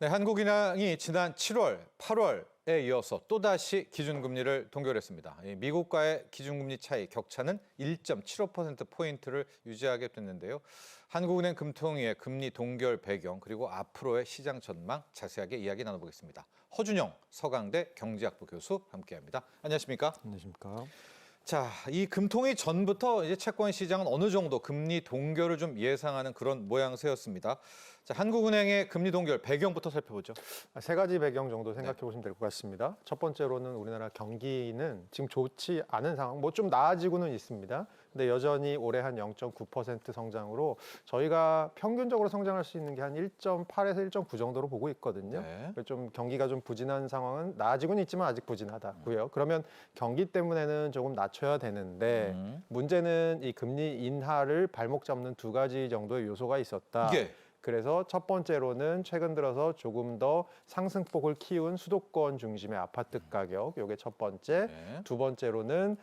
네, 한국인항이 지난 7월, 8월에 이어서 또다시 기준금리를 동결했습니다. 미국과의 기준금리 차이 격차는 1.75%포인트를 유지하게 됐는데요. 한국은행 금통위의 금리 동결 배경 그리고 앞으로의 시장 전망 자세하게 이야기 나눠보겠습니다. 허준영 서강대 경제학부 교수 함께합니다. 안녕하십니까? 안녕하십니까? 자, 이 금통위 전부터 이제 채권 시장은 어느 정도 금리 동결을 좀 예상하는 그런 모양새였습니다. 자, 한국은행의 금리 동결 배경부터 살펴보죠. 세 가지 배경 정도 생각해 보시면 될 것 같습니다. 첫 번째로는 우리나라 경기는 지금 좋지 않은 상황, 뭐 좀 나아지고는 있습니다. 근데 여전히 올해 한 0.9% 성장으로 저희가 평균적으로 성장할 수 있는 게 한 1.8에서 1.9 정도로 보고 있거든요. 네. 좀 경기가 좀 부진한 상황은 나아지고는 있지만 아직 부진하다고요. 그러면 경기 때문에는 조금 낮춰야 되는데 문제는 이 금리 인하를 발목 잡는 두 가지 정도의 요소가 있었다. 이게 그래서 첫 번째로는 최근 들어서 조금 더 상승폭을 키운 수도권 중심의 아파트 가격, 요게 첫 번째. 네. 두 번째로는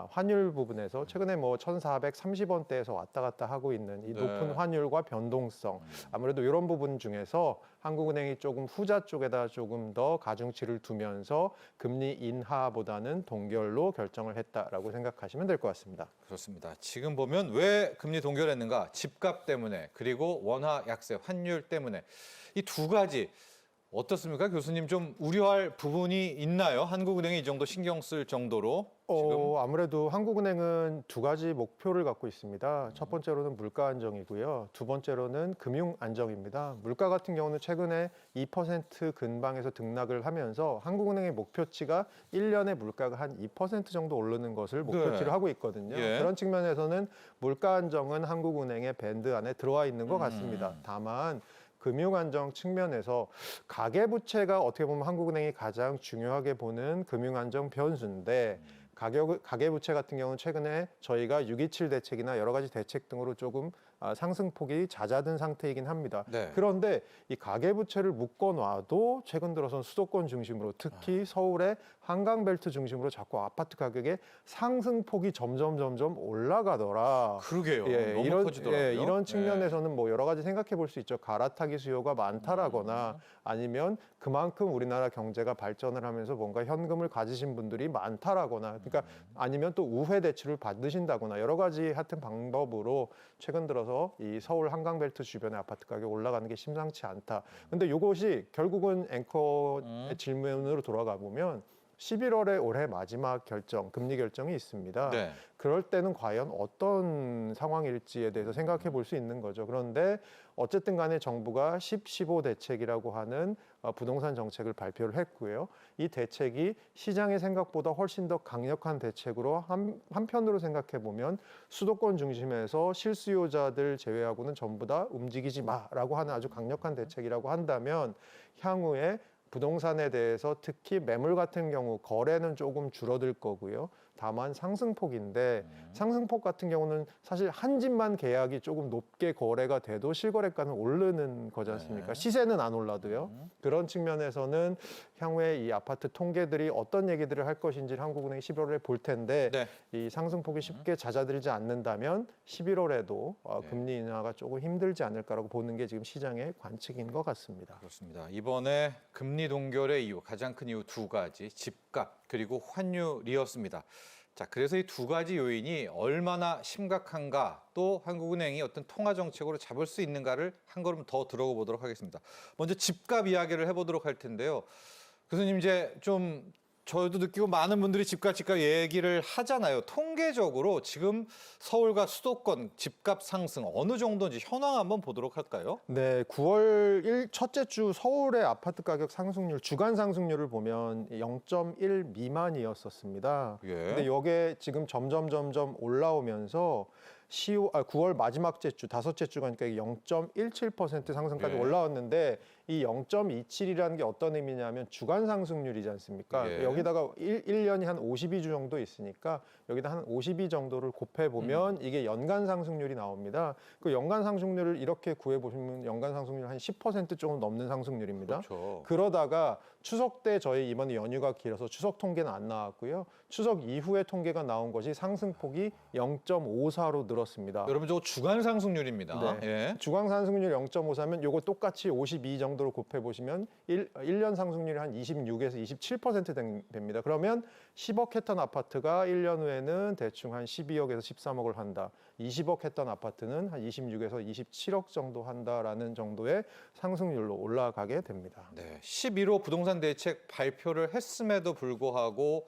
환율 부분에서 최근에 뭐 1,430원대에서 왔다 갔다 하고 있는 이 높은 네. 환율과 변동성. 아무래도 이런 부분 중에서 한국은행이 조금 후자 쪽에다 조금 더 가중치를 두면서 금리 인하보다는 동결로 결정을 했다라고 생각하시면 될 것 같습니다. 그렇습니다. 지금 보면 왜 금리 동결했는가? 집값 때문에 그리고 원화 약세 환율 때문에 이 두 가지 어떻습니까? 교수님 좀 우려할 부분이 있나요? 한국은행이 이 정도 신경 쓸 정도로 지금 아무래도 한국은행은 두 가지 목표를 갖고 있습니다. 첫 번째로는 물가 안정이고요. 두 번째로는 금융 안정입니다. 물가 같은 경우는 최근에 2% 근방에서 등락을 하면서 한국은행의 목표치가 1년에 물가가 한 2% 정도 오르는 것을 목표치로 네. 하고 있거든요. 예. 그런 측면에서는 물가 안정은 한국은행의 밴드 안에 들어와 있는 것 같습니다. 다만 금융 안정 측면에서 가계부채가 어떻게 보면 한국은행이 가장 중요하게 보는 금융 안정 변수인데 가계부채 같은 경우는 최근에 저희가 627 대책이나 여러 가지 대책 등으로 조금 상승폭이 잦아든 상태이긴 합니다. 네. 그런데 이 가계부채를 묶어놔도 최근 들어선 수도권 중심으로 특히 서울의 한강벨트 중심으로 자꾸 아파트 가격의 상승폭이 점점 올라가더라. 그러게요. 너무 커지더라고요. 이런 측면에서는 뭐 여러 가지 생각해 볼 수 있죠. 갈아타기 수요가 많다라거나 아니면 그만큼 우리나라 경제가 발전을 하면서 뭔가 현금을 가지신 분들이 많다라거나 그러니까 아니면 또 우회 대출을 받으신다거나 여러 가지 하여튼 방법으로 최근 들어서 이 서울 한강벨트 주변의 아파트 가격 올라가는 게 심상치 않다. 근데 이것이 결국은 앵커의 질문으로 돌아가 보면 11월에 올해 마지막 결정, 금리 결정이 있습니다. 네. 그럴 때는 과연 어떤 상황일지에 대해서 생각해 볼 수 있는 거죠. 그런데 어쨌든 간에 정부가 10.15 대책이라고 하는 부동산 정책을 발표를 했고요. 이 대책이 시장의 생각보다 훨씬 더 강력한 대책으로 한편으로 생각해 보면 수도권 중심에서 실수요자들 제외하고는 전부 다 움직이지 마라고 하는 아주 강력한 대책이라고 한다면 향후에 부동산에 대해서 특히 매물 같은 경우 거래는 조금 줄어들 거고요. 다만 상승폭인데 상승폭 같은 경우는 사실 한 집만 계약이 조금 높게 거래가 돼도 실거래가는 오르는 거지 않습니까? 시세는 안 올라도요. 그런 측면에서는 향후에 이 아파트 통계들이 어떤 얘기들을 할 것인지를 한국은행이 11월에 볼 텐데 네. 이 상승폭이 쉽게 잦아들지 않는다면 11월에도 금리 인하가 조금 힘들지 않을까라고 보는 게 지금 시장의 관측인 것 같습니다. 그렇습니다. 이번에 금리 동결의 이유, 가장 큰 이유 두 가지, 집값 그리고 환율이었습니다. 자, 그래서 이 두 가지 요인이 얼마나 심각한가, 또 한국은행이 어떤 통화 정책으로 잡을 수 있는가를 한 걸음 더 들어가 보도록 하겠습니다. 먼저 집값 이야기를 해보도록 할 텐데요. 교수님 이제 좀 저도 느끼고 많은 분들이 집값 얘기를 하잖아요. 통계적으로 지금 서울과 수도권 집값 상승 어느 정도인지 현황 한번 보도록 할까요? 네, 9월 첫째 주 서울의 아파트 가격 상승률, 주간 상승률을 보면 0.1 미만이었었습니다. 예. 근데 이게 지금 점점 올라오면서 9월 마지막 주, 다섯째 주 가니까 0.17% 상승까지 예. 올라왔는데 이 0.27이라는 게 어떤 의미냐면 주간 상승률이지 않습니까? 예. 여기다가 1년이 한 52주 정도 있으니까 여기다 한 52 정도를 곱해보면 이게 연간 상승률이 나옵니다. 그 연간 상승률을 이렇게 구해보시면 연간 상승률 한 10% 조금 넘는 상승률입니다. 그렇죠. 그러다가 추석 때 저희 이번에 연휴가 길어서 추석 통계는 안 나왔고요. 추석 이후에 통계가 나온 것이 상승폭이 0.54로 늘었습니다. 여러분 저거 주간 상승률입니다. 네. 예. 주간 상승률 0.54면 요거 똑같이 52 정도로 곱해 보시면 1년 상승률이 한 26에서 27% 됩니다. 그러면 10억 했던 아파트가 1년 후에는 대충 한 12억에서 13억을 한다. 20억 했던 아파트는 한 26에서 27억 정도 한다라는 정도의 상승률로 올라가게 됩니다. 네, 11호 부동산 대책 발표를 했음에도 불구하고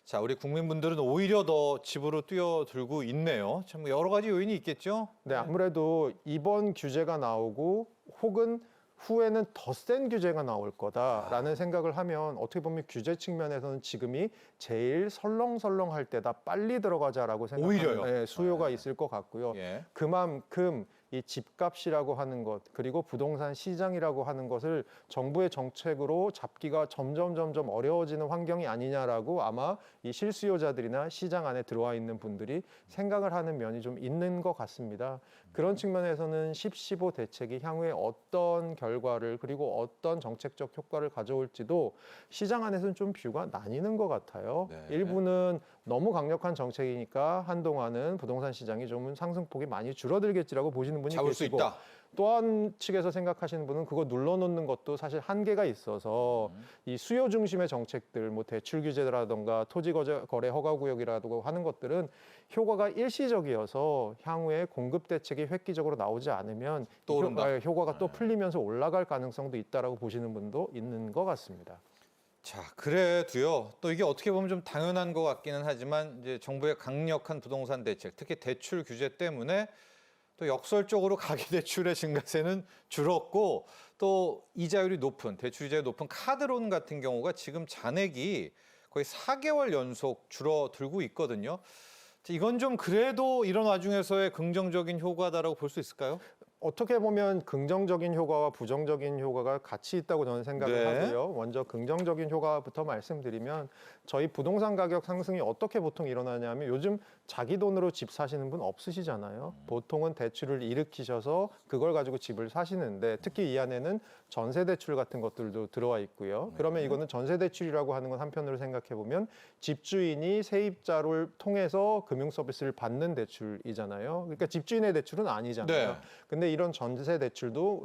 자, 우리 국민분들은 오히려 더 집으로 뛰어들고 있네요. 참 여러 가지 요인이 있겠죠? 네, 아무래도 이번 규제가 나오고 혹은 후에는 더 센 규제가 나올 거다라는 생각을 하면 어떻게 보면 규제 측면에서는 지금이 제일 설렁설렁할 때다 빨리 들어가자라고 생각하는 오히려요? 네, 수요가 있을 것 같고요. 예. 그만큼 이 집값이라고 하는 것 그리고 부동산 시장이라고 하는 것을 정부의 정책으로 잡기가 점점 어려워지는 환경이 아니냐라고 아마 이 실수요자들이나 시장 안에 들어와 있는 분들이 생각을 하는 면이 좀 있는 것 같습니다. 그런 측면에서는 10.15 대책이 향후에 어떤 결과를 그리고 어떤 정책적 효과를 가져올지도 시장 안에서는 좀 뷰가 나뉘는 것 같아요. 네. 일부는 너무 강력한 정책이니까 한동안은 부동산 시장이 좀 상승폭이 많이 줄어들겠지라고 보시는 분이 잡을 수 계시고 있다. 또 한 측에서 생각하시는 분은 그거 눌러놓는 것도 사실 한계가 있어서 이 수요 중심의 정책들, 뭐 대출 규제라던가 토지 거래 허가 구역이라고 하는 것들은 효과가 일시적이어서 향후에 공급 대책이 획기적으로 나오지 않으면 또 오른다. 효과가 또 풀리면서 올라갈 가능성도 있다라고 보시는 분도 있는 것 같습니다. 자, 그래도요. 또 이게 어떻게 보면 좀 당연한 것 같기는 하지만 이제 정부의 강력한 부동산 대책, 특히 대출 규제 때문에 또 역설적으로 가계대출의 증가세는 줄었고 또 이자율이 높은 대출 이자율이 높은 카드론 같은 경우가 지금 잔액이 거의 4개월 연속 줄어들고 있거든요. 이건 좀 그래도 이런 와중에서의 긍정적인 효과다라고 볼 수 있을까요? 어떻게 보면 긍정적인 효과와 부정적인 효과가 같이 있다고 저는 생각을 네. 하고요. 먼저 긍정적인 효과부터 말씀드리면 저희 부동산 가격 상승이 어떻게 보통 일어나냐면 요즘 자기 돈으로 집 사시는 분 없으시잖아요. 보통은 대출을 일으키셔서 그걸 가지고 집을 사시는데 특히 이 안에는 전세 대출 같은 것들도 들어와 있고요. 그러면 이거는 전세 대출이라고 하는 건 한편으로 생각해 보면 집주인이 세입자를 통해서 금융 서비스를 받는 대출이잖아요. 그러니까 집주인의 대출은 아니잖아요. 네. 근데 이런 전세 대출도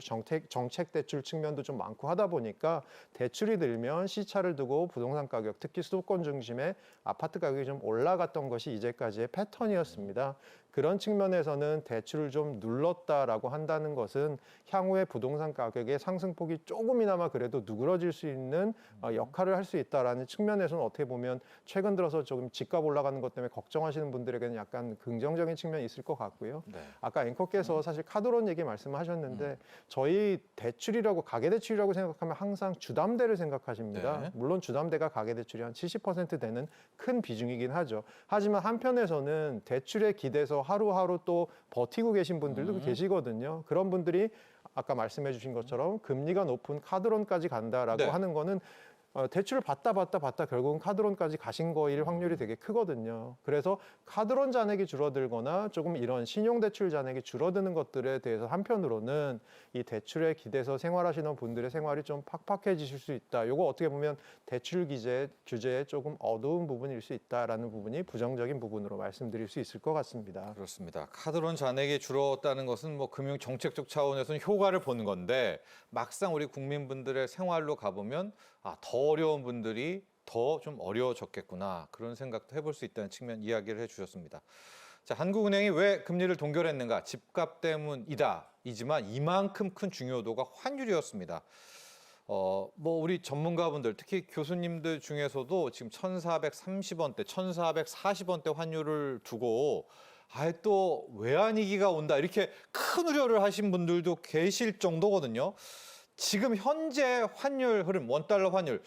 정책 대출 측면도 좀 많고 하다 보니까 대출이 들면 시차를 두고 부동산 가격, 특히 수도권 중심의 아파트 가격이 좀 올라갔던 것이 이제까지의 패턴이었습니다. 그런 측면에서는 대출을 좀 눌렀다라고 한다는 것은 향후에 부동산 가격의 상승폭이 조금이나마 그래도 누그러질 수 있는 역할을 할 수 있다라는 측면에서는 어떻게 보면 최근 들어서 조금 집값 올라가는 것 때문에 걱정하시는 분들에게는 약간 긍정적인 측면이 있을 것 같고요. 네. 아까 앵커께서 사실 카드론 얘기 말씀하셨는데 저희 대출이라고 가계대출이라고 생각하면 항상 주담대를 생각하십니다. 네. 물론 주담대가 가계대출이 한 70% 되는 큰 비중이긴 하죠. 하지만 한편에서는 대출에 기대서 하루하루 또 버티고 계신 분들도 계시거든요. 그런 분들이 아까 말씀해 주신 것처럼 금리가 높은 카드론까지 간다라고 네. 하는 거는 대출을 받다 결국은 카드론까지 가신 거일 확률이 되게 크거든요. 그래서 카드론 잔액이 줄어들거나 조금 이런 신용대출 잔액이 줄어드는 것들에 대해서 한편으로는 이 대출에 기대서 생활하시는 분들의 생활이 좀 팍팍해지실 수 있다. 이거 어떻게 보면 대출 규제의 조금 어두운 부분일 수 있다라는 부분이 부정적인 부분으로 말씀드릴 수 있을 것 같습니다. 그렇습니다. 카드론 잔액이 줄었다는 것은 뭐 금융 정책적 차원에서는 효과를 보는 건데 막상 우리 국민분들의 생활로 가보면 더 어려운 분들이 더 좀 어려워졌겠구나 그런 생각도 해볼 수 있다는 측면 이야기를 해주셨습니다. 자, 한국은행이 왜 금리를 동결했는가? 집값 때문이다. 이지만 이만큼 큰 중요도가 환율이었습니다. 뭐 우리 전문가분들 특히 교수님들 중에서도 지금 1,430원대, 1,440원대 환율을 두고 아예 또 외환위기가 온다 이렇게 큰 우려를 하신 분들도 계실 정도거든요. 지금 현재 환율 흐름, 원달러 환율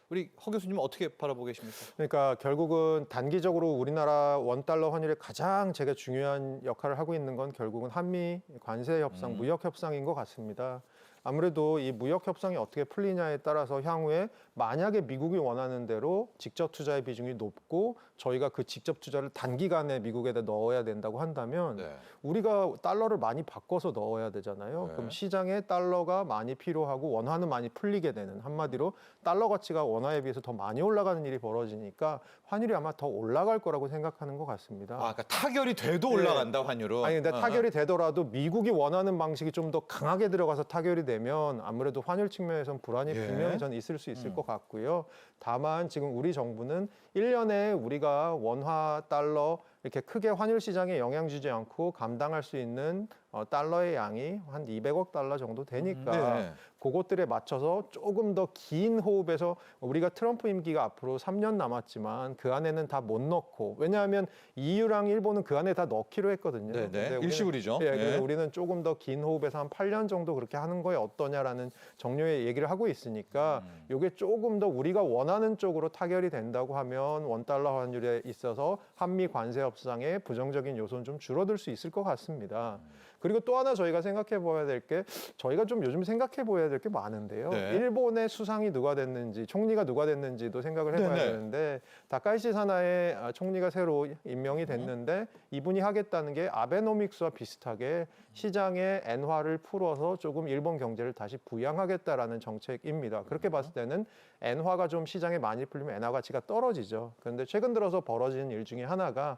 우리 허 교수님은 어떻게 바라보고 계십니까? 그러니까 결국은 단기적으로 우리나라 원달러 환율에 가장 제가 중요한 역할을 하고 있는 건 결국은 한미 관세 협상, 무역 협상인 것 같습니다. 아무래도 이 무역 협상이 어떻게 풀리냐에 따라서 향후에 만약에 미국이 원하는 대로 직접 투자의 비중이 높고 저희가 그 직접 투자를 단기간에 미국에다 넣어야 된다고 한다면 네. 우리가 달러를 많이 바꿔서 넣어야 되잖아요. 네. 그럼 시장에 달러가 많이 필요하고 원화는 많이 풀리게 되는, 한마디로 달러 가치가 원화에 비해서 더 많이 올라가는 일이 벌어지니까 환율이 아마 더 올라갈 거라고 생각하는 것 같습니다. 아, 그러니까 타결이 돼도 올라간다, 환율은. 아니 근데 타결이 되더라도 미국이 원하는 방식이 좀 더 강하게 들어가서 타결이 되면 아무래도 환율 측면에선 불안이 예. 분명히 전 있을 수 있을 것 같고요. 다만 지금 우리 정부는 1년에 우리가 원화, 달러 이렇게 크게 환율 시장에 영향 주지 않고 감당할 수 있는 달러의 양이 한 200억 달러 정도 되니까 네. 그것들에 맞춰서 조금 더 긴 호흡에서 우리가 트럼프 임기가 앞으로 3년 남았지만 그 안에는 다 못 넣고, 왜냐하면 EU랑 일본은 그 안에 다 넣기로 했거든요. 네, 네. 근데 우리는- 일시불이죠. 예, 네. 그래서 우리는 조금 더 긴 호흡에서 한 8년 정도 그렇게 하는 거에 어떠냐라는 정료의 얘기를 하고 있으니까 이게 조금 더 우리가 원하는 쪽으로 타결이 된다고 하면 원달러 환율에 있어서 한미 관세 협상의 부정적인 요소는 좀 줄어들 수 있을 것 같습니다. 그리고 또 하나 저희가 생각해 봐야 될 게, 저희가 좀 요즘 생각해 봐야 될 게 많은데요. 네. 일본의 수상이 누가 됐는지, 총리가 누가 됐는지도 생각을 해봐야 네네. 되는데, 다카이시 사나의 총리가 새로 임명이 됐는데 이분이 하겠다는 게 아베노믹스와 비슷하게 시장에 엔화를 풀어서 조금 일본 경제를 다시 부양하겠다라는 정책입니다. 그렇게 봤을 때는 엔화가 좀 시장에 많이 풀리면 엔화 가치가 떨어지죠. 그런데 최근 들어서 벌어지는 일 중에 하나가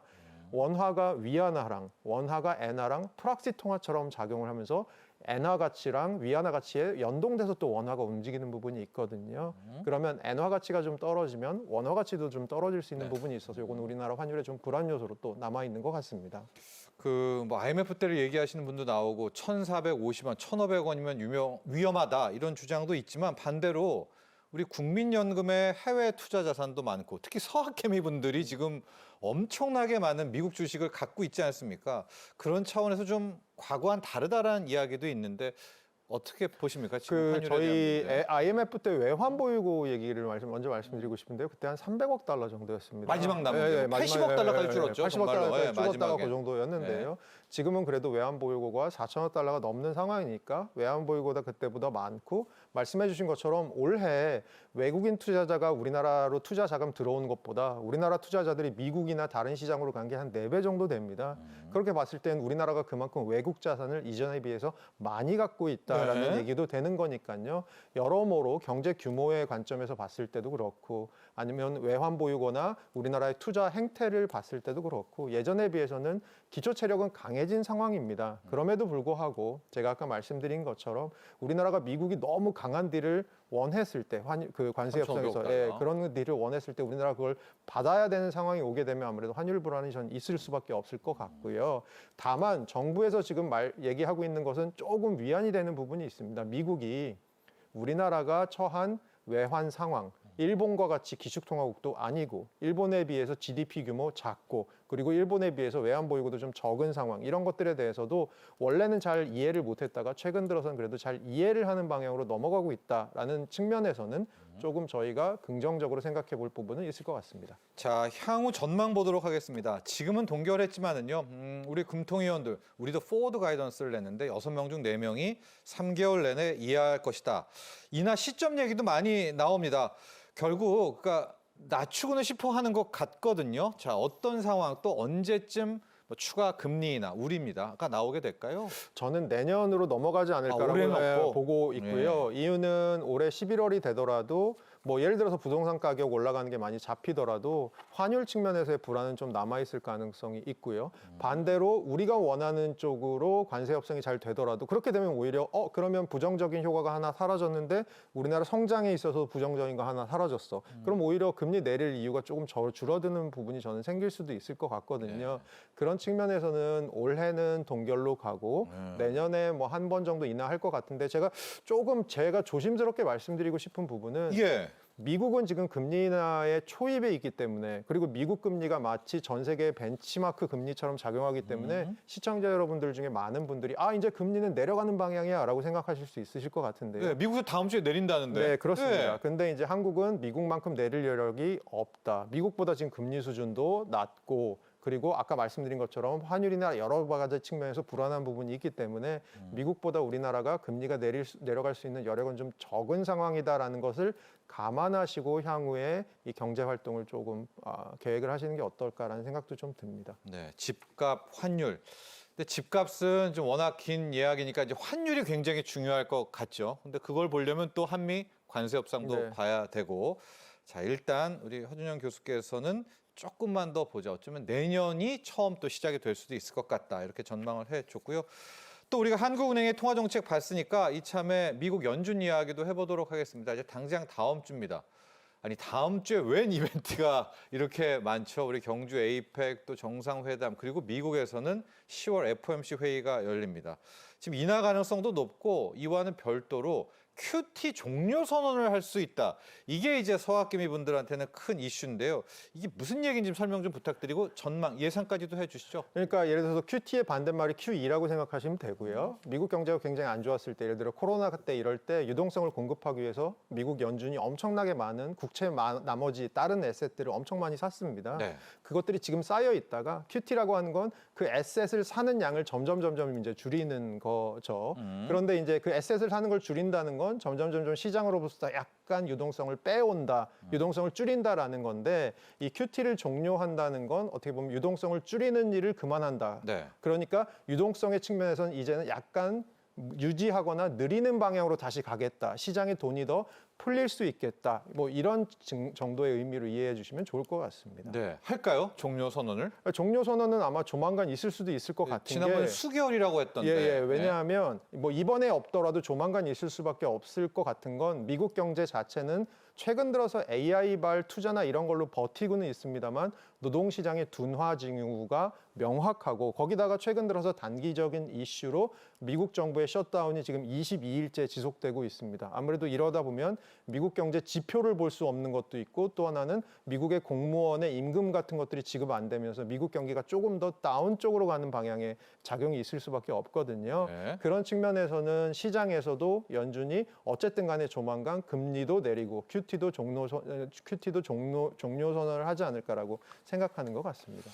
원화가 위안화랑 원화가 엔화랑 프락시 통화처럼 작용을 하면서 엔화 가치랑 위안화 가치에 연동돼서 또 원화가 움직이는 부분이 있거든요. 그러면 엔화 가치가 좀 떨어지면 원화 가치도 좀 떨어질 수 있는 네. 부분이 있어서 이건 우리나라 환율에 좀 불안 요소로 또 남아 있는 것 같습니다. 그 뭐 IMF 때를 얘기하시는 분도 나오고 1,450원, 1,500원이면 위험하다 이런 주장도 있지만 반대로 우리 국민연금의 해외 투자 자산도 많고 특히 서학개미 분들이 지금 엄청나게 많은 미국 주식을 갖고 있지 않습니까? 그런 차원에서 좀 과거와는 다르다라는 이야기도 있는데 어떻게 보십니까? 지금 그 환율에 저희 대한 문제. IMF 때 외환 보유고 얘기를 먼저 말씀드리고 싶은데요. 그때 한 300억 달러 정도였습니다. 마지막 남은 게 80억 달러까지 줄었죠, 80억 정말로. 달러까지 예, 줄었다가 마지막에. 그 정도였는데요. 지금은 그래도 외환 보유고가 4천억 달러가 넘는 상황이니까 외환 보유고가 그때보다 많고, 말씀해 주신 것처럼 올해 외국인 투자자가 우리나라로 투자 자금 들어오는 것보다 우리나라 투자자들이 미국이나 다른 시장으로 간 게 한 4배 정도 됩니다. 그렇게 봤을 땐 우리나라가 그만큼 외국 자산을 이전에 비해서 많이 갖고 있다라는 네. 얘기도 되는 거니까요. 여러모로 경제 규모의 관점에서 봤을 때도 그렇고, 아니면 외환 보유거나 우리나라의 투자 행태를 봤을 때도 그렇고, 예전에 비해서는 기초 체력은 강해진 상황입니다. 그럼에도 불구하고 제가 아까 말씀드린 것처럼 우리나라가 미국이 너무 강한 딜을 원했을 때, 그 관세 3,500억 협상에서 달러. 그런 딜을 원했을 때 우리나라 그걸 받아야 되는 상황이 오게 되면 아무래도 환율 불안이 전 있을 수밖에 없을 것 같고요. 다만 정부에서 지금 얘기하고 있는 것은 조금 위안이 되는 부분이 있습니다. 미국이 우리나라가 처한 외환 상황, 일본과 같이 기축통화국도 아니고, 일본에 비해서 GDP 규모 작고, 그리고 일본에 비해서 외환 보유고도 좀 적은 상황, 이런 것들에 대해서도 원래는 잘 이해를 못했다가 최근 들어서는 그래도 잘 이해를 하는 방향으로 넘어가고 있다라는 측면에서는 조금 저희가 긍정적으로 생각해 볼 부분은 있을 것 같습니다. 자, 향후 전망 보도록 하겠습니다. 지금은 동결했지만은요, 우리 금통위원들, 우리도 포워드 가이던스를 냈는데 6명 중 4명이 3개월 내내 이해할 것이다. 이나 시점 얘기도 많이 나옵니다. 결국, 그러니까 낮추고는 싶어 하는 것 같거든요. 자, 어떤 상황, 또 언제쯤 뭐 추가 금리나 우리입니다가 나오게 될까요? 저는 내년으로 넘어가지 않을까라고 올해는 없고. 보고 있고요. 이유는 올해 11월이 되더라도 뭐 예를 들어서 부동산 가격 올라가는 게 많이 잡히더라도 환율 측면에서의 불안은 좀 남아있을 가능성이 있고요. 반대로 우리가 원하는 쪽으로 관세 협상이 잘 되더라도 그렇게 되면 오히려 그러면 부정적인 효과가 하나 사라졌는데 우리나라 성장에 있어서 부정적인 거 하나 사라졌어. 그럼 오히려 금리 내릴 이유가 조금 줄어드는 부분이 저는 생길 수도 있을 것 같거든요. 그런 측면에서는 올해는 동결로 가고 내년에 뭐 한 번 정도 인하할 것 같은데, 제가 조심스럽게 말씀드리고 싶은 부분은 예. 미국은 지금 금리 인하의 초입에 있기 때문에, 그리고 미국 금리가 마치 전 세계 벤치마크 금리처럼 작용하기 때문에 시청자 여러분들 중에 많은 분들이 이제 금리는 내려가는 방향이야라고 생각하실 수 있으실 것 같은데요. 네, 미국도 다음 주에 내린다는데. 네, 그렇습니다. 네. 근데 이제 한국은 미국만큼 내릴 여력이 없다. 미국보다 지금 금리 수준도 낮고, 그리고 아까 말씀드린 것처럼 환율이나 여러 가지 측면에서 불안한 부분이 있기 때문에 미국보다 우리나라가 금리가 내려갈 수 있는 여력은 좀 적은 상황이다라는 것을 감안하시고 향후에 이 경제 활동을 조금 계획을 하시는 게 어떨까라는 생각도 좀 듭니다. 네, 집값, 환율. 근데 집값은 좀 워낙 긴 이야기니까 이제 환율이 굉장히 중요할 것 같죠. 근데 그걸 보려면 또 한미 관세 협상도 네. 봐야 되고. 자, 일단 우리 허준영 교수께서는 조금만 더 보자. 어쩌면 내년이 처음 또 시작이 될 수도 있을 것 같다. 이렇게 전망을 해줬고요. 또 우리가 한국은행의 통화정책 봤으니까 이참에 미국 연준 이야기도 해보도록 하겠습니다. 이제 당장 다음 주입니다. 아니 다음 주에 웬 이벤트가 이렇게 많죠? 우리 경주 에이펙 또 정상회담 그리고 미국에서는 10월 FOMC 회의가 열립니다. 지금 인하 가능성도 높고 이와는 별도로 QT 종료 선언을 할 수 있다. 이게 이제 서학개미 분들한테는 큰 이슈인데요. 이게 무슨 얘기인지 설명 좀 부탁드리고 전망 예상까지도 해주시죠. 그러니까 예를 들어서 QT의 반대말이 QE라고 생각하시면 되고요. 미국 경제가 굉장히 안 좋았을 때 예를 들어 코로나 때 이럴 때 유동성을 공급하기 위해서 미국 연준이 엄청나게 많은 국채 나머지 다른 에셋들을 엄청 많이 샀습니다. 네. 그것들이 지금 쌓여 있다가 QT라고 하는 건 그 에셋을 사는 양을 점점 이제 줄이는 거죠. 그런데 이제 그 에셋을 사는 걸 줄인다는 건 점점 시장으로부터 약간 유동성을 빼온다, 유동성을 줄인다라는 건데 이 QT를 종료한다는 건 어떻게 보면 유동성을 줄이는 일을 그만한다. 네. 그러니까 유동성의 측면에서는 이제는 약간 유지하거나 느리는 방향으로 다시 가겠다. 시장의 돈이 더 풀릴 수 있겠다. 뭐 이런 정도의 의미로 이해해 주시면 좋을 것 같습니다. 네. 할까요? 종료 선언을? 종료 선언은 아마 조만간 있을 수도 있을 것 같은 지난번에 게 수개월이라고 했던데. 예, 왜냐하면 뭐 이번에 없더라도 조만간 있을 수밖에 없을 것 같은 건 미국 경제 자체는 최근 들어서 AI발 투자나 이런 걸로 버티고는 있습니다만 노동시장의 둔화 징후가 명확하고 거기다가 최근 들어서 단기적인 이슈로 미국 정부의 셧다운이 지금 22일째 지속되고 있습니다. 아무래도 이러다 보면 미국 경제 지표를 볼 수 없는 것도 있고 또 하나는 미국의 공무원의 임금 같은 것들이 지급 안 되면서 미국 경기가 조금 더 다운 쪽으로 가는 방향의 작용이 있을 수밖에 없거든요. 네. 그런 측면에서는 시장에서도 연준이 어쨌든 간에 조만간 금리도 내리고 QT도 종료 선언을 하지 않을까라고 생각하는 것 같습니다.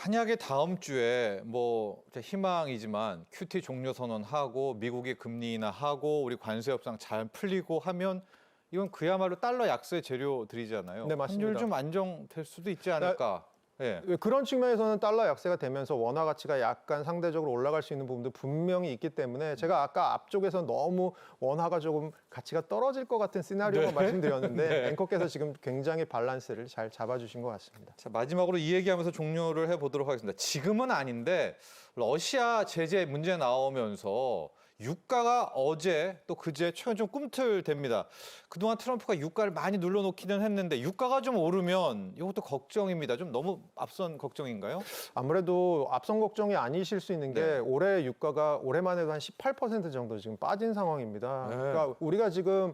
만약에 다음 주에 뭐 희망이지만 QT 종료 선언하고 미국이 금리 인하하고 우리 관세 협상 잘 풀리고 하면 이건 그야말로 달러 약세 재료들이잖아요. 네, 맞습니다. 환율 좀 안정될 수도 있지 않을까. 예. 그런 측면에서는 달러 약세가 되면서 원화 가치가 약간 상대적으로 올라갈 수 있는 부분도 분명히 있기 때문에 제가 아까 앞쪽에서 너무 원화가 조금 가치가 떨어질 것 같은 시나리오가 네. 말씀드렸는데 네. 앵커께서 지금 굉장히 밸런스를 잘 잡아주신 것 같습니다. 자, 마지막으로 이 얘기하면서 종료를 해보도록 하겠습니다. 지금은 아닌데 러시아 제재 문제 나오면서 유가가 어제 또 그제 최근 좀 꿈틀댑니다. 그동안 트럼프가 유가를 많이 눌러놓기는 했는데 유가가 좀 오르면 이것도 걱정입니다. 좀 너무 앞선 걱정인가요? 아무래도 앞선 걱정이 아니실 수 있는 게 네. 올해 유가가 올해만 해도 한 18% 정도 지금 빠진 상황입니다. 네. 그러니까 우리가 지금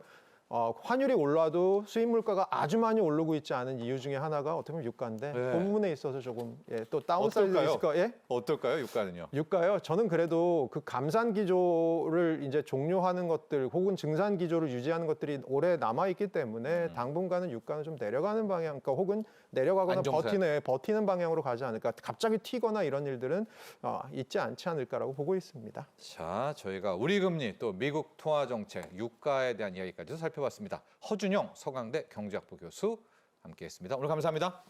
환율이 올라도 수입 물가가 아주 많이 오르고 있지 않은 이유 중에 하나가 어떻게 보면 유가인데 네. 그 부분에 있어서 조금 또 다운사이드가 어떨까요? 있을 거 예? 어떨까요? 유가는요? 유가요. 저는 그래도 그 감산 기조를 이제 종료하는 것들 혹은 증산 기조를 유지하는 것들이 오래 남아 있기 때문에 당분간은 유가는 좀 내려가는 방향, 그러니까 혹은 내려가거나 안정세. 버티는 방향으로 가지 않을까. 갑자기 튀거나 이런 일들은 있지 않지 않을까라고 보고 있습니다. 자, 저희가 우리 금리 또 미국 통화 정책, 유가에 대한 이야기까지도 살펴봤습니다. 허준영 서강대 경제학부 교수 함께했습니다. 오늘 감사합니다.